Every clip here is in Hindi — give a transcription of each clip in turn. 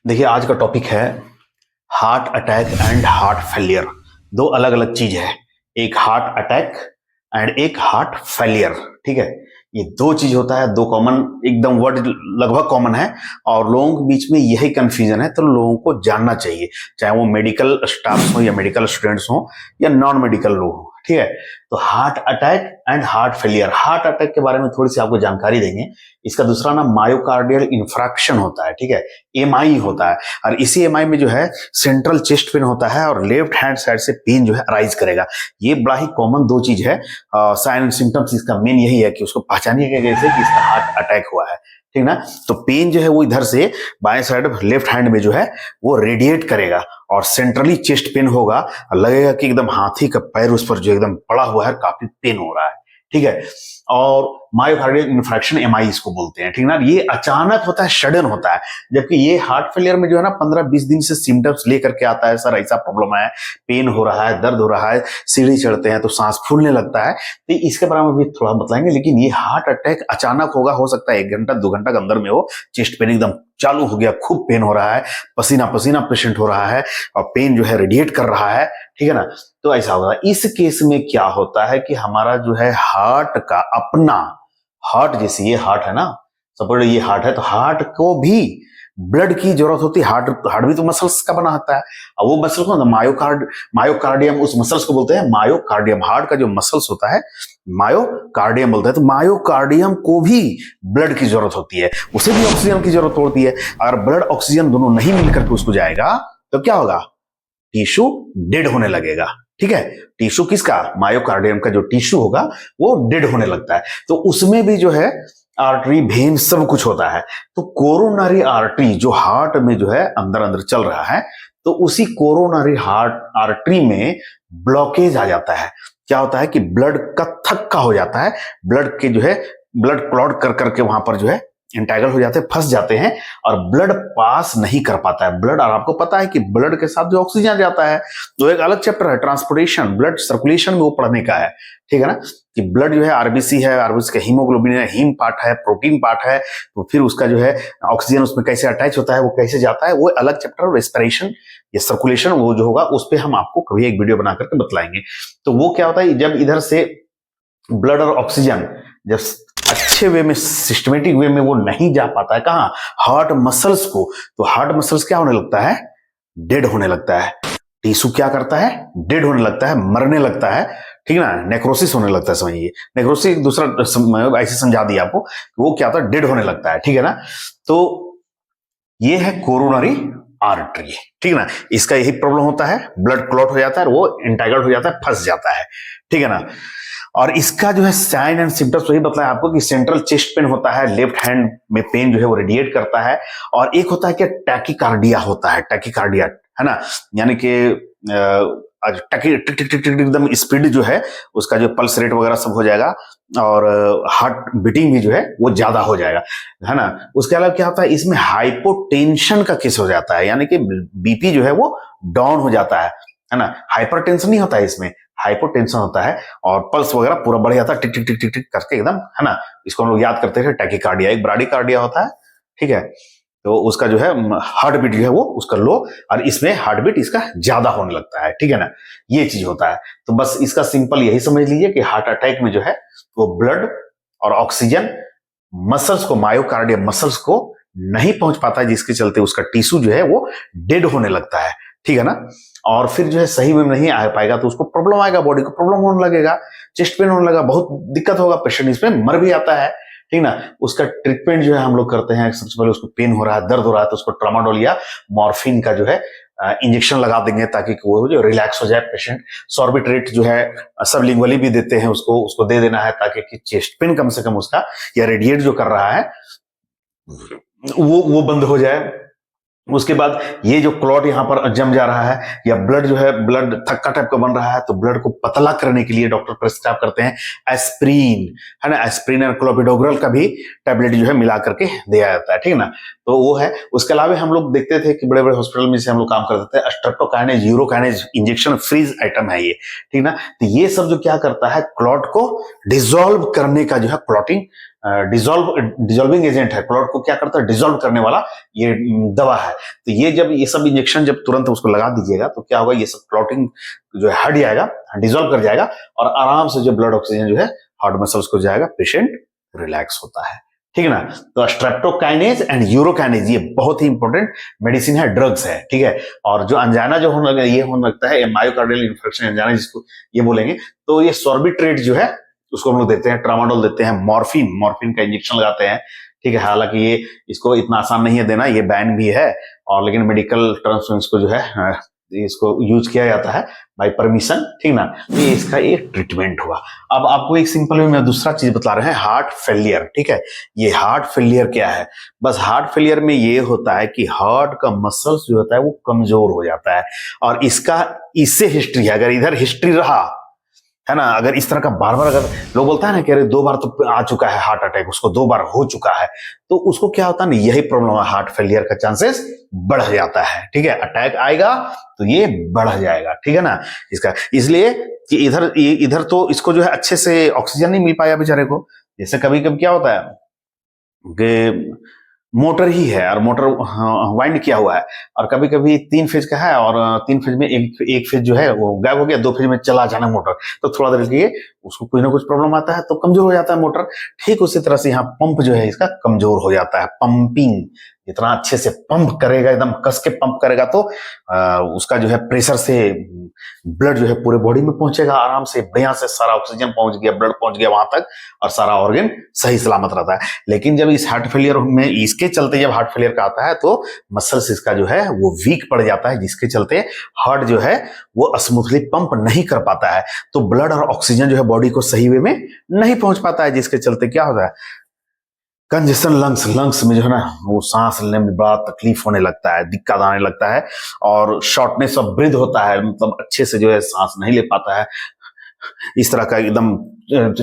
देखिए, आज का टॉपिक है heart attack and heart failure. दो अलग अलग चीज है, एक हार्ट अटैक एंड एक हार्ट फेलियर। ठीक है, ये दो चीज होता है, दो कॉमन एकदम वर्ड लगभग कॉमन है और लोगों के बीच में यही कंफ्यूजन है, तो लोगों को जानना चाहिए, चाहे वो मेडिकल स्टाफ हो या मेडिकल स्टूडेंट्स हो या नॉन मेडिकल लोग हो। ठीक है, तो heart attack and heart failure. Heart attack के बारे में थोड़ी सी आपको जानकारी देंगे। इसका दूसरा नाम मायोकार्डियल इंफ्रैक्शन होता है। ठीक है, एमआई होता है और इसी एमआई में जो है सेंट्रल चेस्ट पेन होता है और लेफ्ट हैंड साइड से पेन जो है अराइज करेगा। ये बड़ा ही कॉमन दो चीज है। साइन एंड सिम्टम्स इसका मेन यही है कि उसको पहचानिएगा कैसे कि इसका हार्ट अटैक हुआ है। ठीक ना, तो पेन जो है वो इधर से बाएं साइड लेफ्ट हैंड में जो है वो रेडिएट करेगा और सेंट्रली चेस्ट पेन होगा, लगेगा कि एकदम हाथी का पैर उस पर जो एकदम पड़ा हुआ है, काफी पेन हो रहा है। ठीक है, और मायोकार्डियल इंफ्रैक्शन एमआई इसको बोलते हैं। ठीक ना, ये अचानक होता है, सडन होता है, जबकि ये हार्ट फेलियर में जो है ना 15-20 दिन से सिम्टम्स लेकर के आता है। सर ऐसा प्रॉब्लम है, पेन हो रहा है, दर्द हो रहा है, सीढ़ी चढ़ते हैं तो सांस फूलने लगता है, तो इसके बारे में भी थोड़ा बताएंगे। लेकिन ये हार्ट अटैक अचानक होगा, हो सकता है 1 घंटा 2 घंटा के अंदर में हो, चेस्ट पेन एकदम चालू हो गया, खूब पेन हो रहा है, पसीना पसीना पेशेंट हो रहा है और पेन जो है रेडिएट कर रहा है। ठीक है ना, तो ऐसा होगा। इस केस में क्या होता है कि हमारा जो है हार्ट का अपना हार्ट, जैसे ये हार्ट है ना, सपोज ये हार्ट है, तो हार्ट को भी ब्लड की जरूरत होती है। हार्ट भी तो मसल्स का बना होता है और वो मसल को मायोकार्डियम, उस मसल्स को बोलते हैं मायोकार्डियम। हार्ट का जो मसल्स होता है मायोकार्डियम बोलते हैं। तो मायोकार्डियम को भी ब्लड की जरूरत होती है, उसे भी ऑक्सीजन की जरूरत होती है। अगर ब्लड ऑक्सीजन दोनों नहीं मिलकर के उसको जाएगा तो क्या होगा, टिश्यू डेड होने लगेगा। ठीक है, टिश्यू किसका, मायोकार्डियम का जो टिश्यू होगा वो डेड होने लगता है। तो उसमें भी जो है आर्टरी वेन सब कुछ होता है। तो कोरोनरी आर्टरी जो हार्ट में जो है अंदर अंदर चल रहा है, तो उसी कोरोनरी हार्ट आर्टरी में ब्लॉकेज आ जाता है। क्या होता है कि ब्लड का थक्का हो जाता है, ब्लड के जो है ब्लड क्लॉट कर करके वहां पर जो है इंटैगल हो जाते हैं, फंस जाते हैं और ब्लड पास नहीं कर पाता है। ब्लड, और आपको पता है कि ब्लड के साथ जो ऑक्सीजन जाता है, तो एक अलग चैप्टर है ट्रांसपोर्टेशन, ब्लड सर्कुलेशन में वो पढ़ने का है। ठीक है ना, कि ब्लड जो है आरबीसी है, आरबीसी का हीमोग्लोबिन है, हीम पार्ट है, प्रोटीन पार्ट है, तो फिर उसका जो है ऑक्सीजन उसमें कैसे अटैच होता है, वो कैसे जाता है, वो अलग चैप्टर। रेस्पिरेशन या सर्कुलेशन वो जो होगा उस पर हम आपको कभी एक वीडियो बना करके बतलाएंगे। तो वो क्या होता है, जब इधर से ब्लड और ऑक्सीजन जब अच्छे वे में, सिस्टमेटिक वे में वो नहीं जा पाता है, कहां, हार्ट मसल्स को, तो हार्ट मसल्स क्या होने लगता है, डेड होने लगता है। टिश्यू क्या करता है, डेड होने लगता है, मरने लगता है। ठीक है ना, नेक्रोसिस होने लगता है, समझिए। नेक्रोसिस दूसरा ऐसे समझा दिया आपको, वो क्या होता है, डेड होने लगता है। ठीक है ना, तो ये है कोरोनरी आर्टरी। ठीक है ना, इसका यही प्रॉब्लम होता है, ब्लड क्लॉट हो जाता है, वो इंटैगल्ड हो जाता है, फंस जाता है। ठीक है ना, और इसका जो है साइन एंड सिम्टम्स वही बताया आपको कि सेंट्रल चेस्ट पेन होता है, लेफ्ट हैंड में पेन जो है वो रेडिएट करता है, और एक होता है कि टैकीकार्डिया होता है, टैकीकार्डिया है ना, यानी कि एकदम स्पीड जो है उसका जो पल्स रेट वगैरह सब हो जाएगा और हार्ट बीटिंग भी जो है वो ज्यादा हो जाएगा, है ना। उसके अलावा क्या होता है, इसमें हाइपोटेंशन का केस हो जाता है, यानी कि बीपी जो है वो डाउन हो जाता है ना। हाइपरटेंशन नहीं होता है इसमें, हाइपोटेंशन होता है और पल्स वगैरह पूरा बढ़ जाता है, टिक टिक टिक टिक टिक करके एकदम, है ना। इसको हम लोग याद करते हैं टैकीकार्डिया। एक ब्राडीकार्डिया होता है, ठीक है, तो उसका जो है हार्ट बीट जो है वो उसका लो, और इसमें हार्ट बीट इसका ज्यादा होने लगता है। ठीक है ना, ये चीज होता है। तो बस इसका सिंपल यही समझ लीजिए कि हार्ट अटैक में जो है वो ब्लड और ऑक्सीजन मसल्स को, मायोकार्डियम मसल्स को नहीं पहुंच पाता है, जिसके चलते उसका टिश्यू जो है वो डेड होने लगता है। ठीक है ना, और फिर जो है सही में नहीं आ पाएगा तो उसको प्रॉब्लम आएगा, बॉडी को प्रॉब्लम होने लगेगा, चेस्ट पेन होने लगा, बहुत दिक्कत होगा, पेशेंट इसमें मर भी आता है। ठीक ना, उसका ट्रीटमेंट जो है हम लोग करते हैं, सबसे पहले उसको पेन हो रहा है, दर्द हो रहा है, तो उसको ट्रामाडोल या मॉर्फिन का जो है इंजेक्शन लगा देंगे ताकि वो जो रिलैक्स हो जाए पेशेंट। सॉर्बिट्रेट जो है सबलिंगुअली भी देते हैं, उसको दे देना है ताकि चेस्ट पेन कम से कम उसका, या रेडिएट जो कर रहा है वो बंद हो जाए। उसके बाद ये जो क्लॉट यहाँ पर जम जा रहा है या ब्लड जो है, ब्लड थक्का टाइप का बन रहा है, तो ब्लड को पतला करने के लिए डॉक्टर प्रिस्क्राइब करते हैं एस्प्रीन, है ना। एस्प्रीन और क्लोपिडोग्रल का भी टैबलेट जो है मिला करके दिया जाता है। ठीक है ना, तो वो है। उसके अलावा हम लोग देखते थे कि बड़े बड़े हॉस्पिटल में से हम लोग काम करते थे, streptokinase, urokinase injection freeze item है ये, ठीक ना। तो ये सब जो क्या करता है, क्लॉट को डिसॉल्व करने का जो है, क्लॉटिंग डिसॉल्विंग एजेंट है, क्लॉट को क्या करता है, डिसॉल्व करने वाला ये दवा है। तो ये जब ये सब इंजेक्शन जब तुरंत उसको लगा दीजिएगा तो क्या होगा, ये सब क्लॉटिंग जो है हट जाएगा, डिसॉल्व कर जाएगा, और आराम से जो ब्लड ऑक्सीजन जो है हार्ट मसल्स को जाएगा, पेशेंट रिलैक्स होता है, ठीक है ना। तो स्ट्रेप्टोकाइनेज एंड यूरोकाइनेज ये बहुत ही इंपॉर्टेंट मेडिसिन है, ड्रग्स है, ठीक है। और जो अंजाना जो होने लगा, ये होने लगता है मायोकार्डियल इंफेक्शन अंजाना जिसको ये बोलेंगे, तो ये सॉर्बिट्रेट जो है उसको हम लोग देते हैं, ट्रामाडोल देते हैं, मॉर्फिन का इंजेक्शन लगाते हैं, ठीक है। हालांकि ये इसको इतना आसान नहीं है देना, ये बैन भी है, और लेकिन मेडिकल टर्म्स में इसको जो है इसको यूज किया जाता है बाय परमिशन, ठीक ना। ये इसका एक ट्रीटमेंट हुआ। अब आपको एक सिंपल वे में दूसरा चीज बता रहे हैं, हार्ट फेलियर, ठीक है। ये हार्ट फेलियर क्या है, बस हार्ट फेलियर में ये होता है कि हार्ट का मसल्स जो होता है वो कमजोर हो जाता है, और इससे हिस्ट्री है, अगर इधर हिस्ट्री रहा है ना, अगर इस तरह का बार बार, अगर लोग बोलता है ना कि अरे 2 बार तो आ चुका है हार्ट अटैक, उसको 2 बार हो चुका है, तो उसको क्या होता है ना, यही प्रॉब्लम है, हार्ट फेलियर का चांसेस बढ़ जाता है, ठीक है। अटैक आएगा तो ये बढ़ जाएगा, ठीक है ना इसका। इसलिए कि इधर तो इसको जो है अच्छे से ऑक्सीजन नहीं मिल पाया बेचारे को। जैसे कभी कभी क्या होता है कि मोटर ही है और मोटर वाइंड किया हुआ है, और कभी कभी 3 फेज का है, और 3 फेज में एक फेज जो है वो गायब हो गया, 2 फेज में चला जाना मोटर, तो थोड़ा देर के लिए उसको कुछ ना कुछ प्रॉब्लम आता है तो कमजोर हो जाता है मोटर। ठीक उसी तरह से यहाँ पंप जो है इसका कमजोर हो जाता है। पंपिंग जितना अच्छे से पंप करेगा, एकदम कस के पंप करेगा, तो उसका जो है प्रेशर से ब्लड जो है पूरे बॉडी में पहुंचेगा आराम से, बढ़िया से सारा ऑक्सीजन पहुंच गया, ब्लड पहुंच गया वहां तक, और सारा ऑर्गन सही सलामत रहता है। लेकिन जब इस हार्ट फेलियर में, इसके चलते जब हार्ट फेलियर का आता है तो मसल्स इसका जो है वो वीक पड़ जाता है, जिसके चलते हार्ट जो है वो स्मूथली पंप नहीं कर पाता है, तो ब्लड और ऑक्सीजन जो है बॉडी को सही वे में नहीं पहुंच पाता है, जिसके चलते क्या होता है, कंजेशन लंग्स में जो है ना वो सांस लेने में बड़ा तकलीफ होने लगता है, दिक्कत आने लगता है, और शॉर्टनेस ऑफ ब्रीथ होता है, मतलब अच्छे से जो है सांस नहीं ले पाता है, इस तरह का एकदम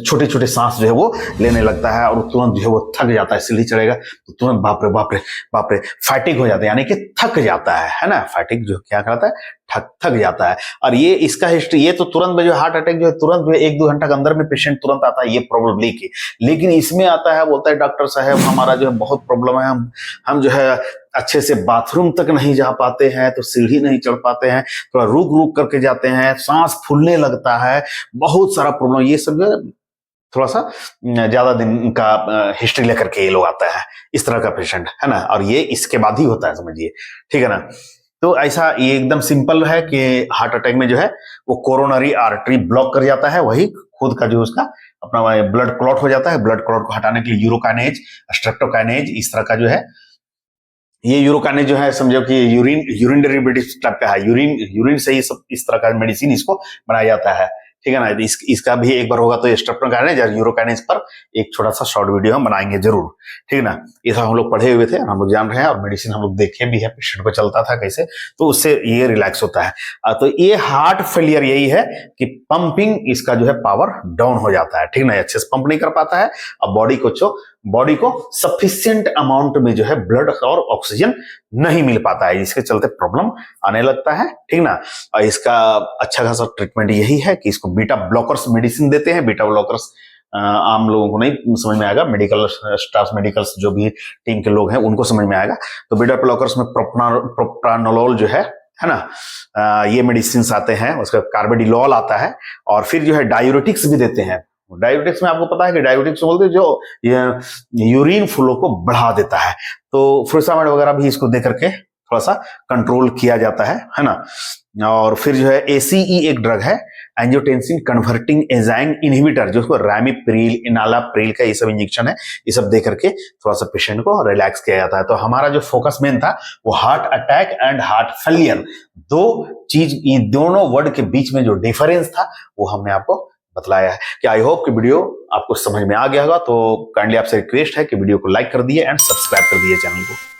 छोटे छोटे सांस जो है वो लेने लगता है, और तुरंत जो है वो थक जाता है, सीढ़ी चढ़ेगा तो तुरंत बाप रे फैटिक हो जाता है, यानी कि थक जाता है ना। फैटिक जो क्या कहता है, थक जाता है। और ये इसका हिस्ट्री, ये तो तुरंत में जो हार्ट अटैक जो है तुरंत जो 1-2 घंटा के अंदर में पेशेंट तुरंत आता है, ये प्रॉब्लम लेके। लेकिन इसमें आता है, बोलता है डॉक्टर साहब हमारा जो है बहुत प्रॉब्लम है, हम जो है अच्छे से बाथरूम तक नहीं जा पाते हैं, तो सीढ़ी नहीं चढ़ पाते हैं, थोड़ा रुक करके जाते हैं, सांस फूलने लगता है, बहुत सारा प्रॉब्लम, ये सब जो है थोड़ा सा ज्यादा दिन का हिस्ट्री लेकर के ये लोग आता है, इस तरह का पेशेंट है ना। और ये इसके बाद ही होता है, समझिए, ठीक है ना। तो ऐसा ये एकदम सिंपल है कि हार्ट अटैक में जो है वो कोरोनरी आर्टरी ब्लॉक कर जाता है, वही खुद का जो उसका अपना ब्लड क्लॉट हो जाता है। ब्लड क्लॉट को हटाने के लिए यूरोकाइनेज, स्ट्रेप्टोकाइनेज, इस तरह का जो है, ये यूरोकाइनेज जो है समझो कि यूरिन डेरिवेटिव टाइप का है, यूरिन से ही सब इस तरह का मेडिसिन इसको बनाया जाता है, ठीक है ना। इसका भी एक बार होगा तो स्ट्रेप्टोकाइनेज और यूरोकाइनेज पर एक छोटा सा शॉर्ट वीडियो हम बनाएंगे जरूर, ठीक है ना। ये सब हम लोग पढ़े हुए थे, हम लोग जान रहे हैं, और मेडिसिन हम लोग देखे भी है, पेशेंट को चलता था कैसे, तो उससे ये रिलैक्स होता है। तो ये हार्ट फेलियर यही है कि पंपिंग इसका जो है पावर डाउन हो जाता है, ठीक ना, अच्छे से पंप नहीं कर पाता है, और बॉडी को सफिशिएंट अमाउंट में जो है ब्लड और ऑक्सीजन नहीं मिल पाता है, जिसके चलते प्रॉब्लम आने लगता है, ठीक ना। और इसका अच्छा खासा ट्रीटमेंट यही है कि इसको बीटा ब्लॉकर्स मेडिसिन देते हैं। बीटा ब्लॉकर्स आम लोगों को नहीं समझ में आएगा, मेडिकल स्टाफ, मेडिकल्स जो भी टीम के लोग हैं उनको समझ में आएगा। तो बीटा ब्लॉकर्स में प्रोप्रानोलोल जो है ना, ये मेडिसिन आते हैं, उसका कार्बेडिलॉल आता है, और फिर जो है डायूरेटिक्स भी देते हैं। डायूरेटिक्स में आपको पता है कि डायूरेटिक्स बोलते हैं जो यूरिन फ्लो को बढ़ा देता है, तो फ्रुसामाइड वगैरह भी इसको दे करके थोड़ा सा कंट्रोल किया जाता है ना। और फिर जो है ACE एक ड्रग है, एंजियोटेंसिन कन्वर्टिंग एंजाइम इनहिबिटर, जो रैमिप्रिल, इनालाप्रिल का ये सब इंजेक्शन है, ये सब दे करके थोड़ा सा पेशेंट को रिलैक्स किया जाता है। तो हमारा जो फोकस मेन था वो heart attack and heart failure, दो चीज, ये दोनों वर्ड के बीच में जो डिफरेंस था वो हमने आपको बतलाया है। कि आई होप कि वीडियो आपको समझ में आ गया होगा। तो काइंडली आपसे रिक्वेस्ट है कि वीडियो को लाइक कर दिए एंड सब्सक्राइब कर दिए चैनल को।